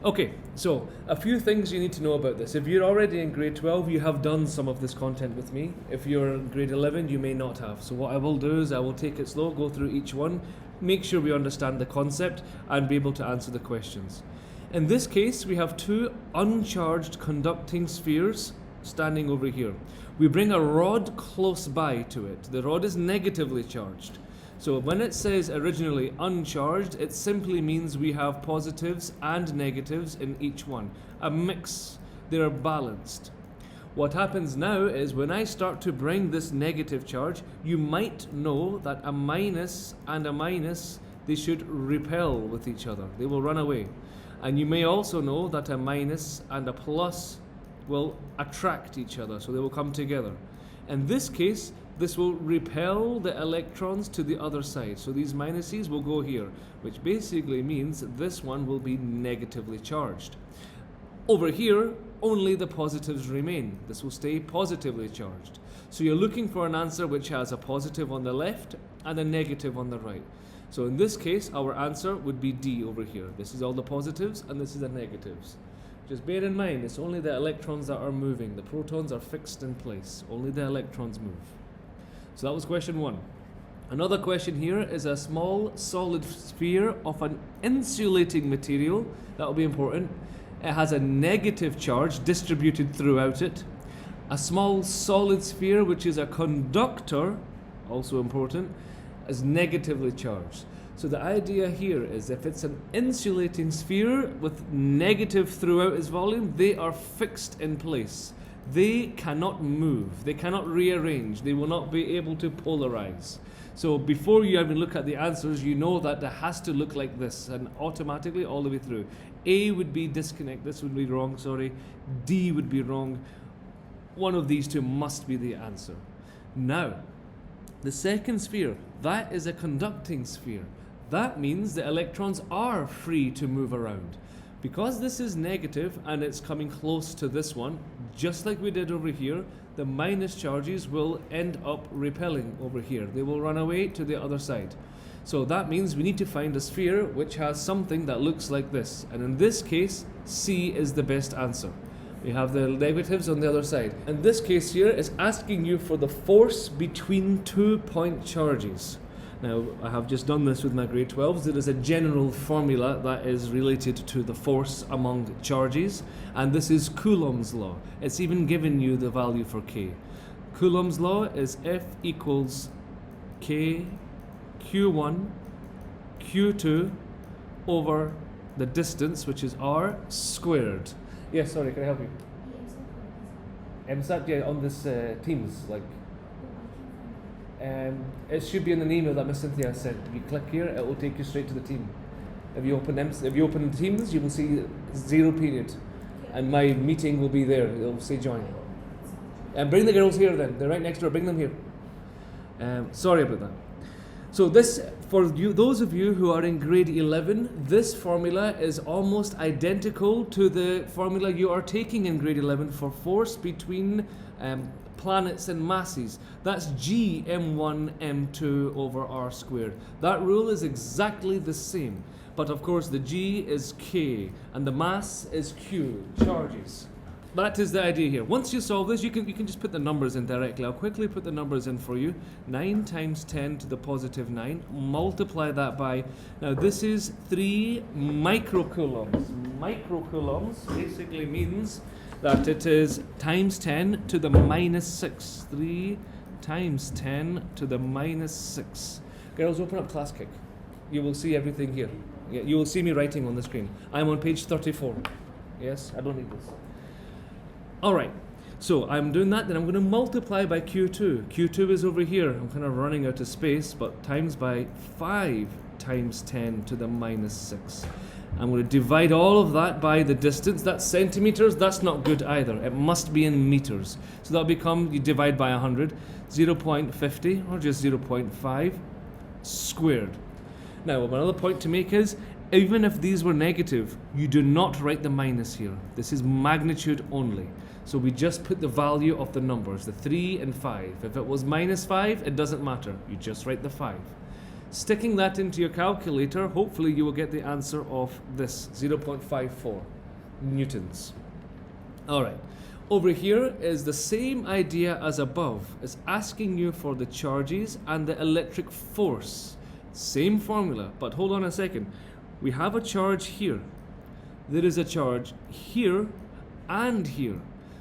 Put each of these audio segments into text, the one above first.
Okay, so a few things you need to know about this. If you're already in grade 12, you have done some of this content with me. If you're in grade 11, you may not have. So what I will do is I will take it slow, go through each one, make sure we understand the concept and be able to answer the questions. In this case, we have two uncharged conducting spheres standing over here. We bring a rod close by to it. The rod is negatively charged. So when it says originally uncharged, it simply means we have positives and negatives in each one. A mix. They're balanced. What happens now is when I start to bring this negative charge, you might know that a minus and a minus, they should repel with each other. They will run away. And you may also know that a minus and a plus will attract each other, so they will come together. In this case, this will repel the electrons to the other side. So these minuses will go here, which basically means this one will be negatively charged. Over here, only the positives remain. This will stay positively charged. So you're looking for an answer which has a positive on the left and a negative on the right. So in this case, our answer would be D over here. This is all the positives and this is the negatives. Just bear in mind, it's only the electrons that are moving. The protons are fixed in place. Only the electrons move. So that was question one. Another question here is a small solid sphere of an insulating material. That will be important. It has a negative charge distributed throughout it. A small solid sphere, which is a conductor, also important, is negatively charged. So the idea here is if it's an insulating sphere with negative throughout its volume, they are fixed in place. They cannot move, they cannot rearrange, they will not be able to polarize. So before you even look at the answers, you know that it has to look like this, and automatically all the way through. A would be disconnect, this would be wrong, sorry. D would be wrong. One of these two must be the answer. Now, the second sphere, that is a conducting sphere. That means the electrons are free to move around. Because this is negative and it's coming close to this one, just like we did over here, the minus charges will end up repelling over here. They will run away to the other side. So that means we need to find a sphere which has something that looks like this. And in this case, C is the best answer. We have the negatives on the other side. In this case here, it's asking you for the force between 2 point charges. Now, I have just done this with my grade 12s. There is a general formula that is related to the force among charges, and this is Coulomb's law. It's even given you the value for K. Coulomb's law is F equals K Q1 Q2 over the distance, which is R squared. Yes, sorry, can I help you? EmSAT, yeah, on this Teams, like. It should be in the email that Miss Cynthia sent. If you click here, it will take you straight to the team. If you open Teams, you will see 0 period, and my meeting will be there. It'll say join. And bring the girls here then. They're right next door. Bring them here. Sorry about that. So this, for you, those of you who are in grade 11, this formula is almost identical to the formula you are taking in grade 11 for force between planets and masses. That's G m1 m2 over r squared. That rule is exactly the same, but of course the G is K and the mass is Q, charges. That is the idea here. Once you solve this, you can just put the numbers in directly. I'll quickly put the numbers in for you. 9 times 10 to the positive 9. Multiply that by, now this is 3 microcoulombs. Microcoulombs basically means that it is times 10 to the minus 6. 3 times 10 to the minus 6. Girls, open up Class Kick. You will see everything here. Yeah, you will see me writing on the screen. I'm on page 34. Yes, I don't need this. Alright, so I'm doing that, then I'm going to multiply by Q2. Q2 is over here. I'm kind of running out of space, but times by 5 times 10 to the minus 6. I'm going to divide all of that by the distance. That's centimeters. That's not good either. It must be in meters. So that'll become, you divide by 100, 0.50 or just 0.5 squared. Now, another point to make is, even if these were negative, you do not write the minus here. This is magnitude only. So we just put the value of the numbers, the 3 and 5. If it was minus 5, it doesn't matter. You just write the 5. Sticking that into your calculator, hopefully you will get the answer of this, 0.54. newtons. Alright, over here is the same idea as above. It's asking you for the charges and the electric force. Same formula, but hold on a second. We have a charge here. There is a charge here and here.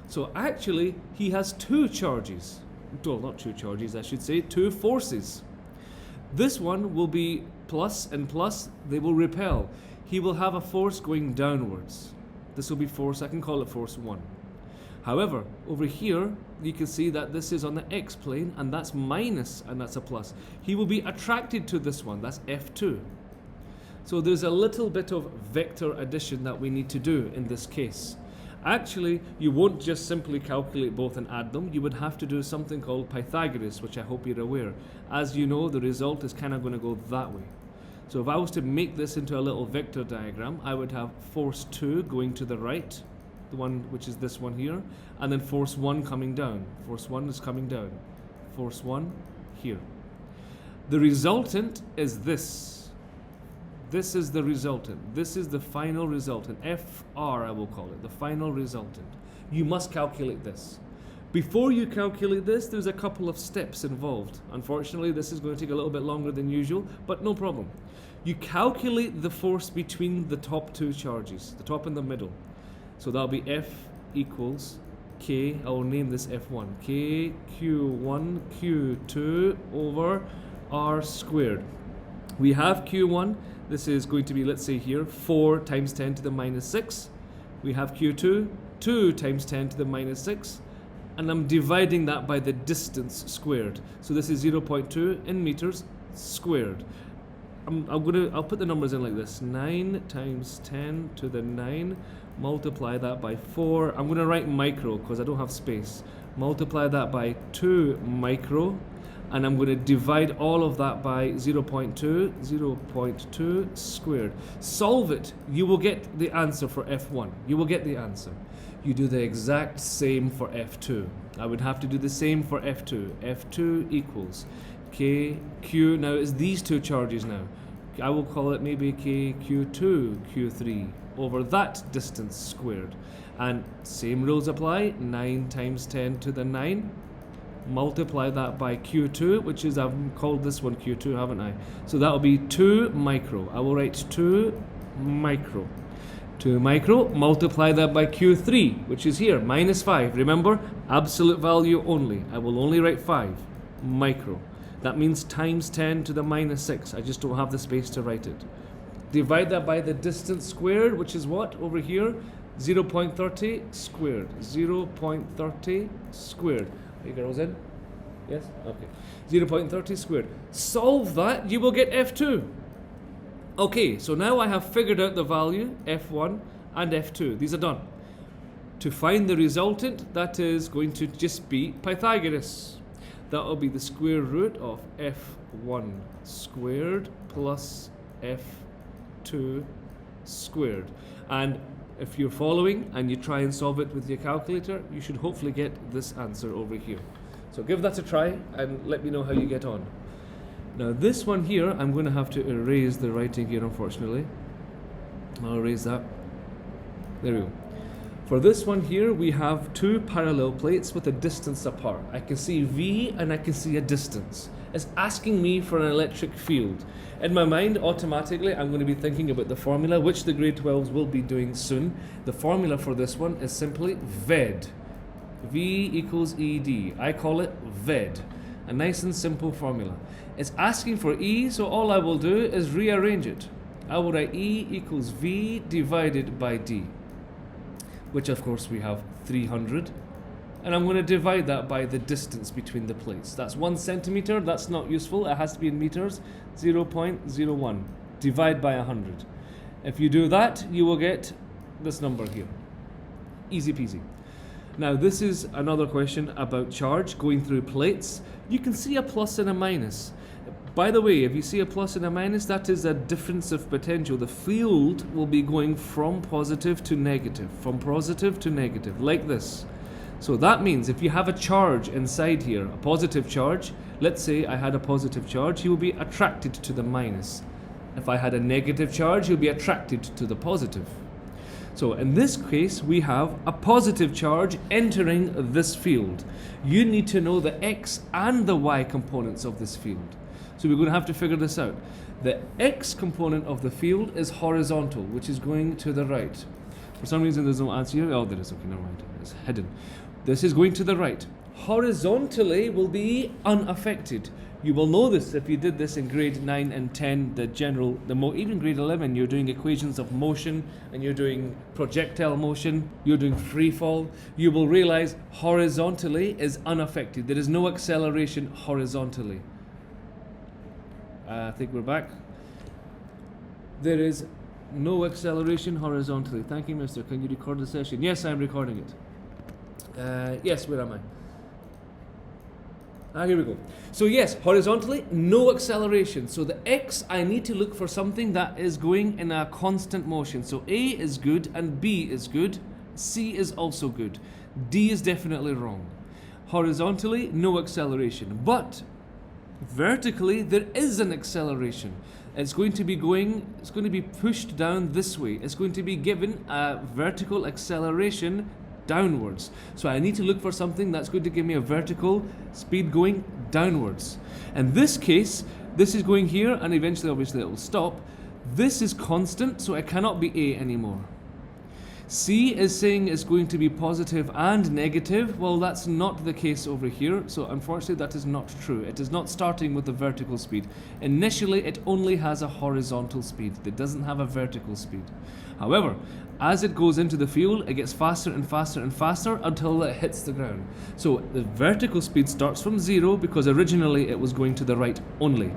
So actually, he has two charges. Well, not two charges, I should say, two forces. This one will be plus and plus, they will repel. He will have a force going downwards. This will be force, I can call it force 1. However, over here, you can see that this is on the x-plane, and that's minus, and that's a plus. He will be attracted to this one, that's F2. So there's a little bit of vector addition that we need to do in this case. Actually, you won't just simply calculate both and add them. You would have to do something called Pythagoras, which I hope you're aware. As you know, the result is kind of going to go that way. So if I was to make this into a little vector diagram, I would have force 2 going to the right, the one which is this one here, and then force 1 coming down. Force 1 is coming down. Force 1 here. The resultant is this. This is the resultant. This is the final resultant. FR, I will call it, the final resultant. You must calculate this. Before you calculate this, there's a couple of steps involved. Unfortunately, this is going to take a little bit longer than usual, but no problem. You calculate the force between the top two charges, the top and the middle. So that'll be F equals K, I will name this F1, K Q1 Q2 over R squared. We have Q1, this is going to be, let's say here, 4 times 10 to the minus 6. We have Q2, 2 times 10 to the minus 6. And I'm dividing that by the distance squared. So this is 0.2 in meters squared. I'll put the numbers in like this. 9 times 10 to the 9. Multiply that by 4. I'm going to write micro because I don't have space. Multiply that by 2 micro. And I'm going to divide all of that by 0.2 squared. Solve it. You will get the answer for F1. You will get the answer. You do the exact same for F2. I would have to do the same for F2. F2 equals KQ. Now it's these two charges now. I will call it maybe KQ2 Q3 over that distance squared. And same rules apply. 9 times 10 to the 9. Multiply that by Q2, which is, I've called this one Q2, haven't I? So that will be 2 micro. I will write 2 micro. 2 micro, multiply that by Q3, which is here, minus 5. Remember, absolute value only. I will only write 5 micro. That means times 10 to the minus 6. I just don't have the space to write it. Divide that by the distance squared, which is what over here? 0.30 squared. 0.30 squared. Are you girls in? Yes? Okay. 0.30 squared. Solve that, you will get F2. Okay, so now I have figured out the value, F1 and F2. These are done. To find the resultant, that is going to just be Pythagoras. That will be the square root of F1 squared plus F2 squared. And if you're following and you try and solve it with your calculator, you should hopefully get this answer over here. So give that a try and let me know how you get on. Now this one here, I'm going to have to erase the writing here, unfortunately. I'll erase that. There we go. For this one here, we have two parallel plates with a distance apart. I can see V and I can see a distance. It's asking me for an electric field. In my mind, automatically, I'm going to be thinking about the formula, which the grade 12s will be doing soon. The formula for this one is simply VED. V equals ED. I call it VED. A nice and simple formula. It's asking for E, so all I will do is rearrange it. I will write E equals V divided by D, which of course we have 300. And I'm going to divide that by the distance between the plates. That's 1 centimeter. That's not useful. It has to be in meters. 0.01. Divide by 100. If you do that, you will get this number here. Easy peasy. Now this is another question about charge going through plates. You can see a plus and a minus. By the way, if you see a plus and a minus, that is a difference of potential. The field will be going from positive to negative, like this. So that means if you have a charge inside here, a positive charge, let's say I had a positive charge, he will be attracted to the minus. If I had a negative charge, he'll be attracted to the positive. So in this case, we have a positive charge entering this field. You need to know the x and the y components of this field. So we're going to have to figure this out. The x component of the field is horizontal, which is going to the right. For some reason there's no answer here. Oh, there is. Okay, never mind. It's hidden. This is going to the right. Horizontally will be unaffected. You will know this if you did this in grade 9 and 10, even grade 11, you're doing equations of motion and you're doing projectile motion, you're doing free fall. You will realize horizontally is unaffected. There is no acceleration horizontally. I think we're back. There is no acceleration horizontally. Thank you, mister. Can you record the session? Yes, I'm recording it. Yes, where am I? Here we go. So yes, horizontally, no acceleration. So the x, I need to look for something that is going in a constant motion. So A is good and B is good. C is also good. D is definitely wrong. Horizontally, no acceleration. But vertically, there is an acceleration. It's going to be pushed down this way. It's going to be given a vertical acceleration downwards. So I need to look for something that's going to give me a vertical speed going downwards. In this case, this is going here and eventually obviously it will stop. This is constant, so it cannot be A anymore. C is saying it's going to be positive and negative. Well, that's not the case over here, so unfortunately that is not true. It is not starting with a vertical speed. Initially it only has a horizontal speed. It doesn't have a vertical speed. However, as it goes into the field, it gets faster and faster and faster until it hits the ground. So the vertical speed starts from 0 because originally it was going to the right only.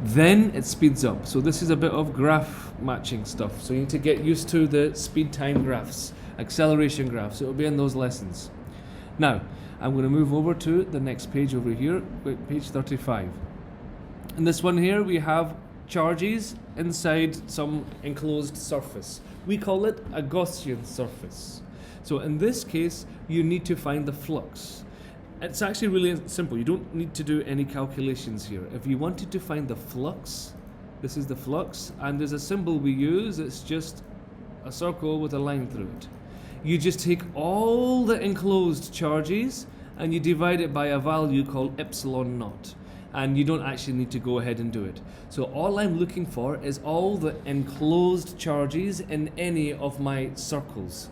Then it speeds up. So this is a bit of graph matching stuff. So you need to get used to the speed time graphs, acceleration graphs. It will be in those lessons. Now, I'm going to move over to the next page over here, page 35. In this one here, we have charges inside some enclosed surface. We call it a Gaussian surface. So in this case, you need to find the flux. It's actually really simple. You don't need to do any calculations here. If you wanted to find the flux, this is the flux, and there's a symbol we use. It's just a circle with a line through it. You just take all the enclosed charges and you divide it by a value called epsilon naught. And you don't actually need to go ahead and do it. So all I'm looking for is all the enclosed charges in any of my circles.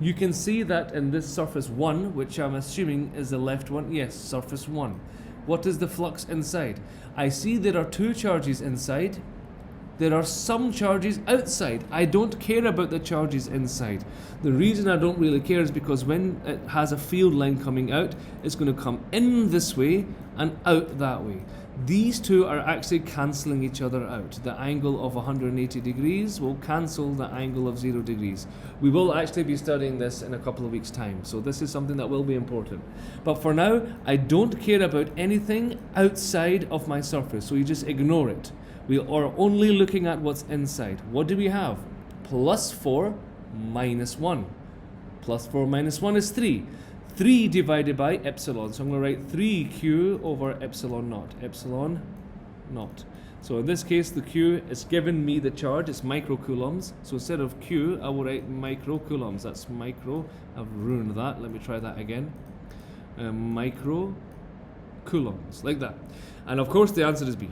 You can see that in this surface 1, which I'm assuming is the left one. Yes, surface 1. What is the flux inside? I see there are 2 charges inside. There are some charges outside. I don't care about the charges inside. The reason I don't really care is because when it has a field line coming out, it's going to come in this way and out that way. These two are actually cancelling each other out. The angle of 180 degrees will cancel the angle of 0 degrees. We will actually be studying this in a couple of weeks' time, so this is something that will be important. But for now, I don't care about anything outside of my surface, so you just ignore it. We are only looking at what's inside. What do we have? Plus 4 minus 1. Plus 4 minus 1 is 3. 3 divided by epsilon. So I'm going to write 3q over epsilon naught. Epsilon naught. So in this case, the q is given me the charge. It's microcoulombs. So instead of q, I will write microcoulombs. That's micro. I've ruined that. Let me try that again. Microcoulombs. Like that. And of course, the answer is B.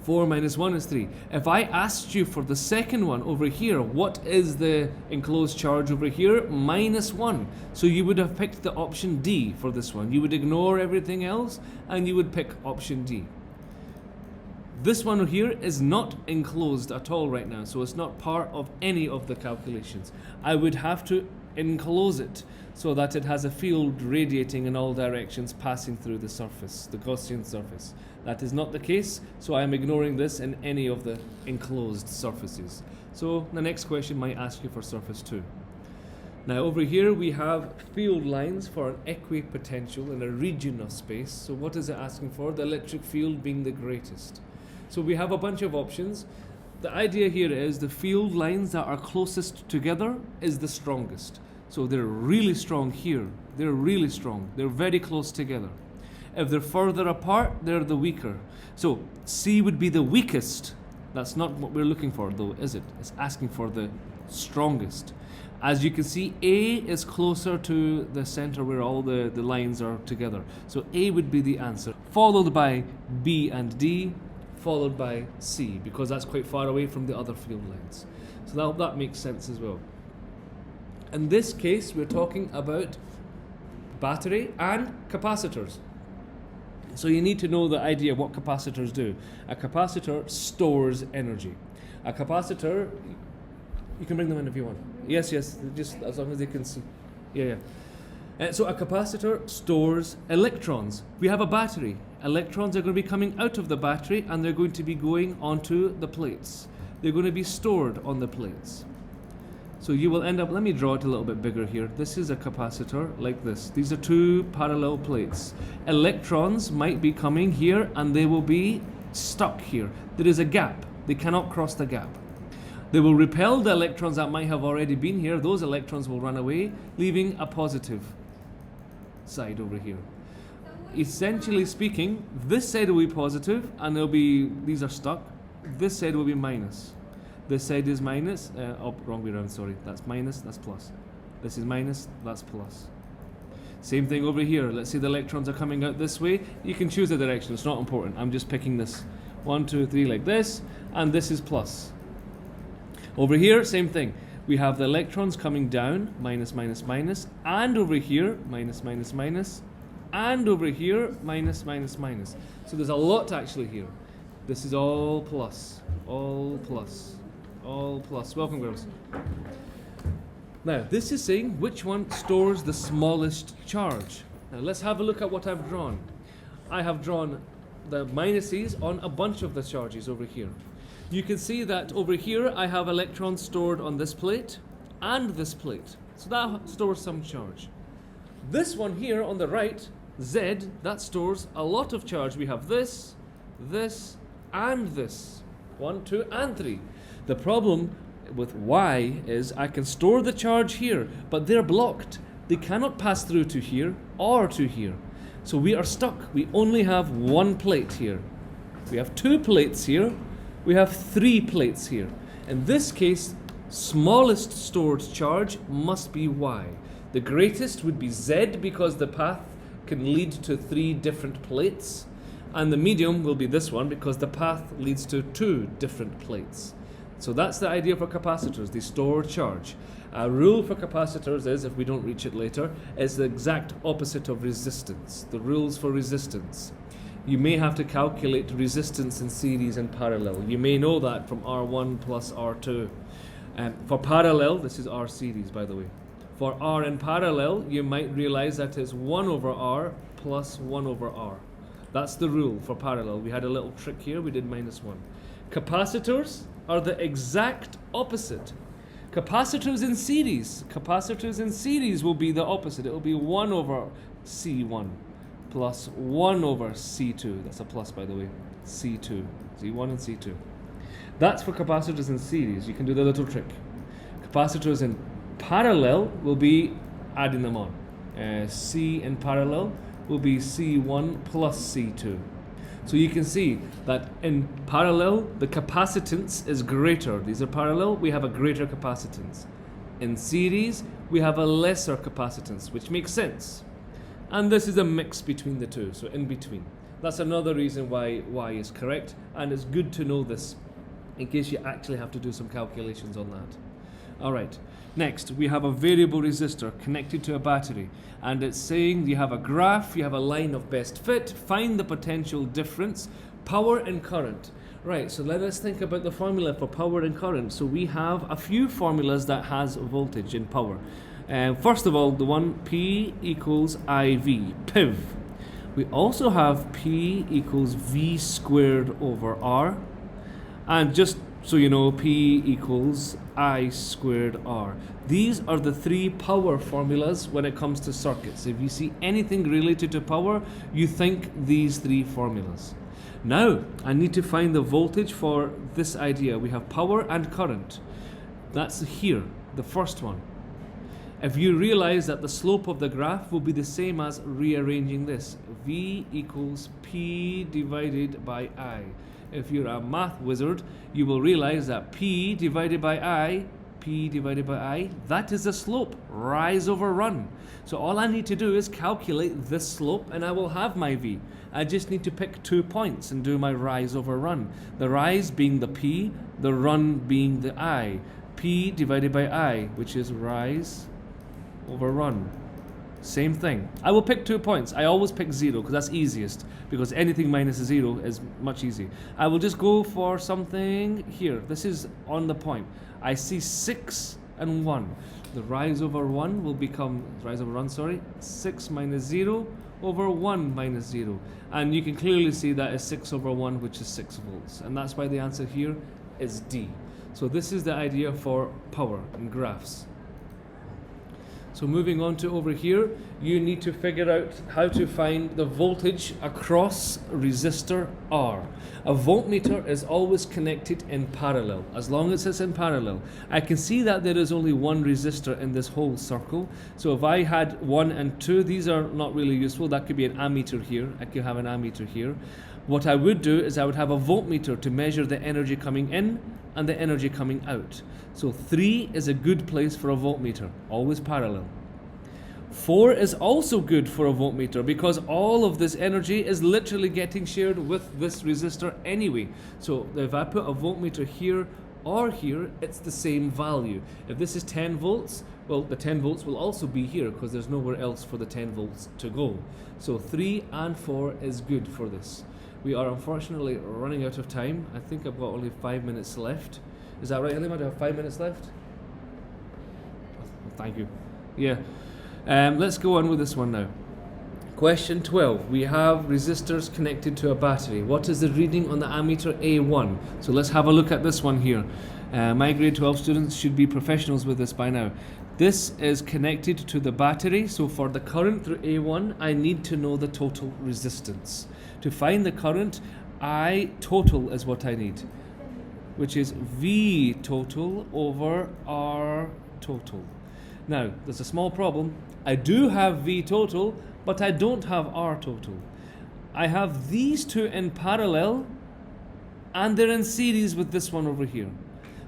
4 minus 1 is 3. If I asked you for the second one over here, what is the enclosed charge over here? Minus 1. So you would have picked the option D for this one. You would ignore everything else and you would pick option D. This one here is not enclosed at all right now, so it's not part of any of the calculations. I would have to enclose it so that it has a field radiating in all directions passing through the surface, the Gaussian surface. That is not the case, so I am ignoring this in any of the enclosed surfaces. So the next question might ask you for surface 2. Now over here we have field lines for an equipotential in a region of space. So what is it asking for? The electric field being the greatest. So we have a bunch of options. The idea here is the field lines that are closest together is the strongest. So they're really strong here. They're really strong. They're very close together. If they're further apart, they're the weaker. So C would be the weakest. That's not what we're looking for though, is it? It's asking for the strongest. As you can see, A is closer to the center where all the lines are together. So A would be the answer, followed by B and D, followed by C, because that's quite far away from the other field lines. So that makes sense as well. In this case, we're talking about battery and capacitors. So you need to know the idea of what capacitors do. A capacitor stores energy. A capacitor, you can bring them in if you want. Yes, just as long as they can see. Yeah. So a capacitor stores electrons. We have a battery. Electrons are going to be coming out of the battery and they're going to be going onto the plates. They're going to be stored on the plates. So you will end up, let me draw it a little bit bigger here. This is a capacitor like this. These are two parallel plates. Electrons might be coming here and they will be stuck here. There is a gap. They cannot cross the gap. They will repel the electrons that might have already been here. Those electrons will run away, leaving a positive side over here. Essentially speaking, this side will be positive and these are stuck. This side will be minus. This side is minus, wrong way around, sorry. That's minus, that's plus. This is minus, that's plus. Same thing over here. Let's say the electrons are coming out this way. You can choose the direction, it's not important. I'm just picking this. 1, 2, 3 like this, and this is plus. Over here, same thing. We have the electrons coming down, minus, minus, minus, and over here, minus, minus, minus, and over here, minus, minus, minus. So there's a lot actually here. This is all plus, all plus, all plus. Welcome, girls. Now, this is saying which one stores the smallest charge. Now, let's have a look at what I've drawn. I have drawn the minuses on a bunch of the charges over here. You can see that over here I have electrons stored on this plate and this plate. So that stores some charge. This one here on the right, Z, that stores a lot of charge. We have this, this, and this. 1, 2, and 3. The problem with Y is I can store the charge here, but they're blocked. They cannot pass through to here or to here. So we are stuck. We only have one plate here. We have 2 plates here. We have 3 plates here. In this case, smallest stored charge must be Y. The greatest would be Z because the path can lead to 3 different plates. And the medium will be this one because the path leads to 2 different plates. So that's the idea for capacitors. They store charge. A rule for capacitors is, if we don't reach it later, is the exact opposite of resistance. The rules for resistance. You may have to calculate resistance in series and parallel. You may know that from R1 plus R2. For parallel, this is R series, by the way. For R in parallel, you might realize that it's 1 over R plus 1 over R. That's the rule for parallel. We had a little trick here. We did -1. Capacitors are the exact opposite. Capacitors in series will be the opposite. It will be 1 over C1 plus 1 over C2. That's a plus, by the way. C2. C1 and C2. That's for capacitors in series. You can do the little trick. Capacitors in parallel will be adding them on. C in parallel will be C1 plus C2. So you can see that in parallel, the capacitance is greater. These are parallel, we have a greater capacitance. In series, we have a lesser capacitance, which makes sense. And this is a mix between the two, so in between. That's another reason why Y is correct, and it's good to know this in case you actually have to do some calculations on that. All right, next we have a variable resistor connected to a battery, and it's saying you have a graph, you have a line of best fit, find the potential difference, power and current. Right, so let us think about the formula for power and current. So we have a few formulas that has voltage and power. First of all, the one P equals IV, PIV. We also have P equals V squared over R. And just so you know, P equals I squared R. These are the 3 power formulas when it comes to circuits. If you see anything related to power, you think these 3 formulas. Now, I need to find the voltage for this idea. We have power and current. That's here, the first one. If you realize that the slope of the graph will be the same as rearranging this, V equals P divided by I. If you're a math wizard, you will realize that P divided by I, P divided by I. That is the slope, rise over run. So all I need to do is calculate this slope and I will have my V. I just need to pick 2 points and do my rise over run. The rise being the P, the run being the I. P divided by I, which is rise over run. Same thing. I will pick 2 points. I always pick 0 because that's easiest, because anything minus 0 is much easier. I will just go for something here. This is on the point. I see 6 and 1. The rise over 1 will become, rise over run, sorry, 6 minus 0 over 1 minus 0. And you can clearly see that is 6 over 1, which is 6 volts. And that's why the answer here is D. So this is the idea for power in graphs. So moving on to over here, you need to figure out how to find the voltage across resistor R. A voltmeter is always connected in parallel, as long as it's in parallel. I can see that there is only one resistor in this whole circle. So if I had 1 and 2, these are not really useful. That could be an ammeter here. I could have an ammeter here. What I would do is I would have a voltmeter to measure the energy coming in and the energy coming out. So 3 is a good place for a voltmeter, always parallel. 4 is also good for a voltmeter because all of this energy is literally getting shared with this resistor anyway. So if I put a voltmeter here or here, it's the same value. If this is 10 volts, well, the 10 volts will also be here because there's nowhere else for the 10 volts to go. So 3 and 4 is good for this. We are unfortunately running out of time. I think I've got only 5 minutes left. Is that right, Halima? Do I have 5 minutes left? Thank you. Yeah. Let's go on with this one now. Question 12. We have resistors connected to a battery. What is the reading on the ammeter A1? So let's have a look at this one here. My grade 12 students should be professionals with this by now. This is connected to the battery. So for the current through A1, I need to know the total resistance. To find the current, I total is what I need, which is V total over R total. Now, there's a small problem. I do have V total, but I don't have R total. I have these two in parallel, and they're in series with this one over here.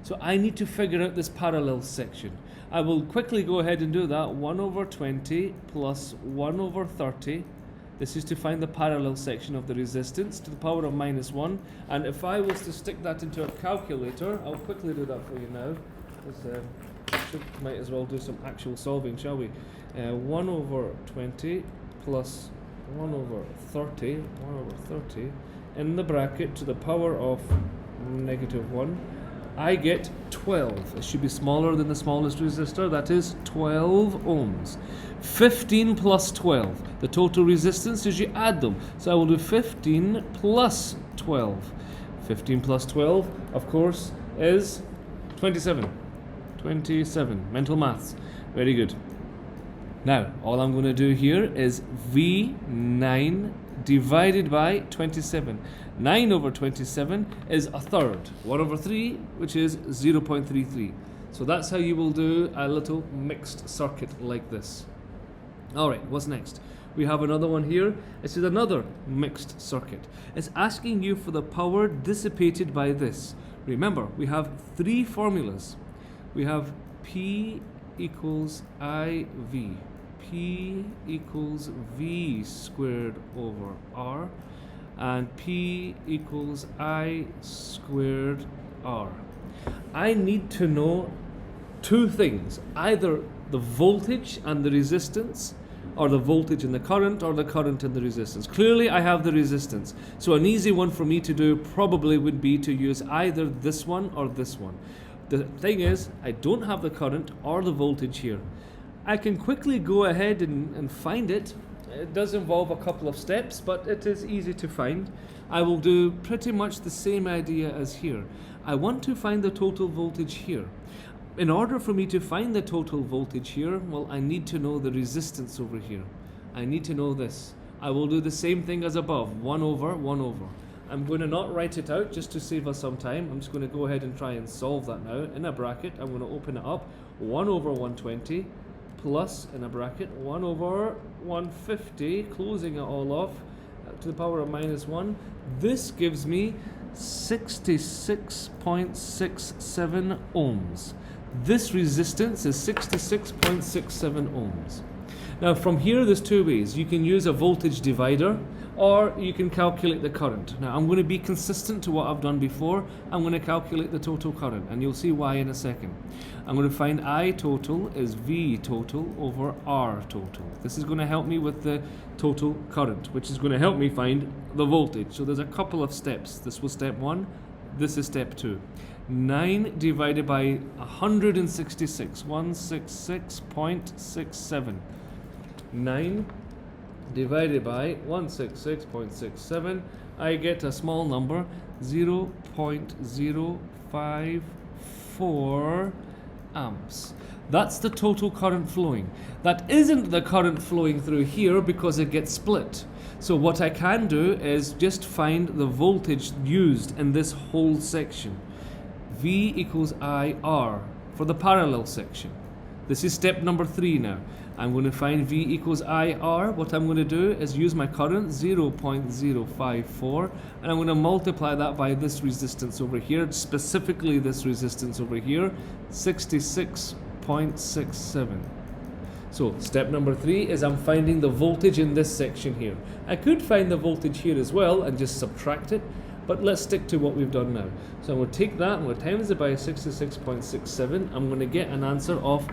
So I need to figure out this parallel section. I will quickly go ahead and do that. 1 over 20 plus 1 over 30. This is to find the parallel section of the resistance to the power of minus 1. And if I was to stick that into a calculator, I'll quickly do that for you now. Might as well do some actual solving, shall we? 1 over 20 plus 1 over 30, 1 over 30, in the bracket to the power of negative 1, I get 12. It should be smaller than the smallest resistor, that is 12 ohms. 15 plus 12. The total resistance is you add them. So I will do 15 plus 12. 15 plus 12, of course, is 27. 27. Mental maths. Very good. Now, all I'm going to do here is V9 divided by 27. 9 over 27 is a third. 1 over 3, which is 0.33. So that's how you will do a little mixed circuit like this. Alright, what's next? We have another one here. This is another mixed circuit. It's asking you for the power dissipated by this. Remember, we have 3 formulas. We have P equals IV. P equals V squared over R. And P equals I squared R. I need to know 2 things. Either the voltage and the resistance, or the voltage and the current, or the current and the resistance. Clearly I have the resistance. So an easy one for me to do probably would be to use either this one or this one. The thing is, I don't have the current or the voltage here. I can quickly go ahead and find it. It does involve a couple of steps, but it is easy to find. I will do pretty much the same idea as here. I want to find the total voltage here. In order for me to find the total voltage here, well, I need to know the resistance over here. I need to know this. I will do the same thing as above, 1 over, 1 over. I'm going to not write it out just to save us some time. I'm just going to go ahead and try and solve that now. In a bracket, I'm going to open it up. 1 over 120 plus, in a bracket, 1 over 150, closing it all off, to the power of minus 1. This gives me 66.67 ohms. This resistance is 66.67 ohms. Now from here there's two ways. You can use a voltage divider or you can calculate the current. Now I'm going to be consistent to what I've done before. I'm going to calculate the total current and you'll see why in a second. I'm going to find I total is V total over R total. This is going to help me with the total current, which is going to help me find the voltage. So there's a couple of steps. This was step 1, this is step 2. 9 divided by 166, 166.67. 9 divided by 166.67, I get a small number, 0.054 amps. That's the total current flowing. That isn't the current flowing through here because it gets split. So what I can do is just find the voltage used in this whole section. V equals IR for the parallel section. This is step number 3 now. I'm going to find V equals IR. What I'm going to do is use my current, 0.054, and I'm going to multiply that by this resistance over here, specifically this resistance over here, 66.67. So step number 3 is I'm finding the voltage in this section here. I could find the voltage here as well and just subtract it, but let's stick to what we've done now. So I'm going to take that, I'm going to times it by 66.67. I'm going to get an answer of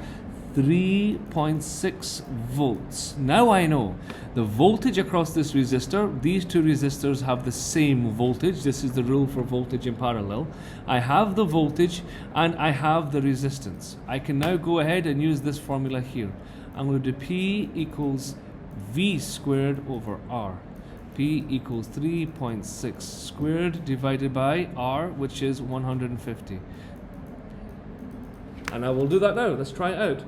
3.6 volts. Now I know the voltage across this resistor, these two resistors have the same voltage. This is the rule for voltage in parallel. I have the voltage and I have the resistance. I can now go ahead and use this formula here. I'm going to do P equals V squared over R. P equals 3.6 squared divided by R, which is 150. And I will do that now. Let's try it out.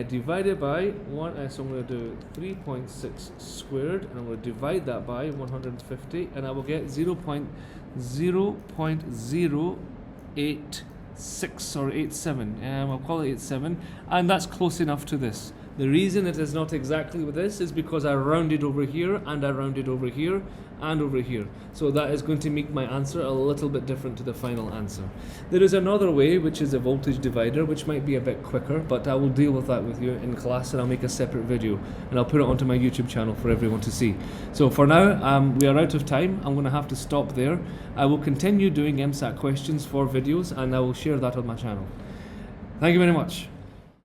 Divided by 1, so I'm going to do 3.6 squared, and I'm going to divide that by 150, and I will get 0.086 or 87. I'll call it 87, and that's close enough to this. The reason it is not exactly with this is because I rounded over here, and I rounded over here, and over here. So that is going to make my answer a little bit different to the final answer. There is another way, which is a voltage divider, which might be a bit quicker, but I will deal with that with you in class, and I'll make a separate video, and I'll put it onto my YouTube channel for everyone to see. So for now, we are out of time. I'm going to have to stop there. I will continue doing EmSAT questions for videos, and I will share that on my channel. Thank you very much.